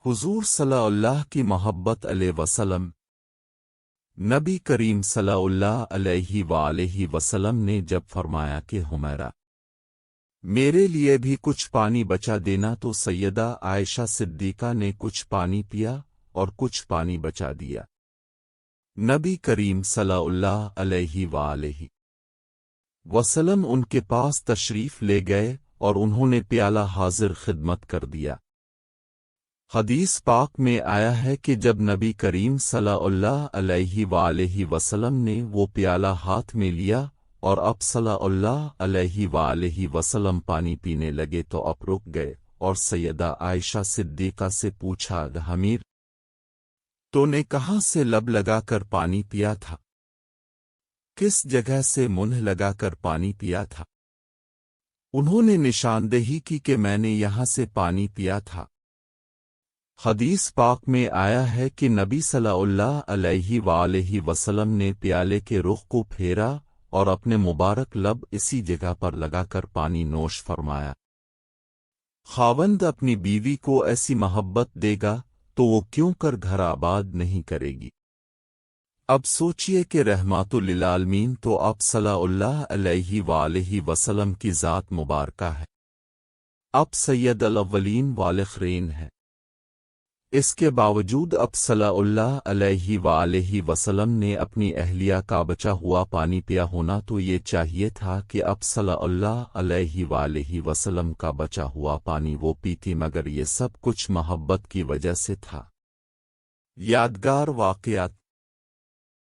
حضور صلی اللہ کی محبت علیہ وسلم۔ نبی کریم صلی اللہ علیہ وآلہ وسلم نے جب فرمایا کہ حمیرہ میرے لیے بھی کچھ پانی بچا دینا، تو سیدہ عائشہ صدیقہ نے کچھ پانی پیا اور کچھ پانی بچا دیا۔ نبی کریم صلی اللہ علیہ وآلہ وسلم ان کے پاس تشریف لے گئے اور انہوں نے پیالہ حاضر خدمت کر دیا۔ حدیث پاک میں آیا ہے کہ جب نبی کریم صلی اللہ علیہ وآلہ وسلم نے وہ پیالہ ہاتھ میں لیا اور اب صلی اللہ علیہ وآلہ وسلم پانی پینے لگے تو اب رک گئے اور سیدہ عائشہ صدیقہ سے پوچھا، حمیر تو نے کہاں سے لب لگا کر پانی پیا تھا؟ کس جگہ سے منہ لگا کر پانی پیا تھا؟ انہوں نے نشاندہی کی کہ میں نے یہاں سے پانی پیا تھا۔ حدیث پاک میں آیا ہے کہ نبی صلی اللہ علیہ وآلہ وسلم نے پیالے کے رخ کو پھیرا اور اپنے مبارک لب اسی جگہ پر لگا کر پانی نوش فرمایا۔ خاوند اپنی بیوی کو ایسی محبت دے گا تو وہ کیوں کر گھر آباد نہیں کرے گی؟ اب سوچئے کہ رحمت للعالمین تو اب صلی اللہ علیہ وآلہ وسلم کی ذات مبارکہ ہے، اب سید الاولین والآخرین ہے۔ اس کے باوجود اب صلی اللہ علیہ وآلہ وسلم نے اپنی اہلیہ کا بچا ہوا پانی پیا ہونا تو یہ چاہیے تھا کہ اب صلی اللہ علیہ وآلہ وسلم کا بچا ہوا پانی وہ پیتی، مگر یہ سب کچھ محبت کی وجہ سے تھا۔ یادگار واقعات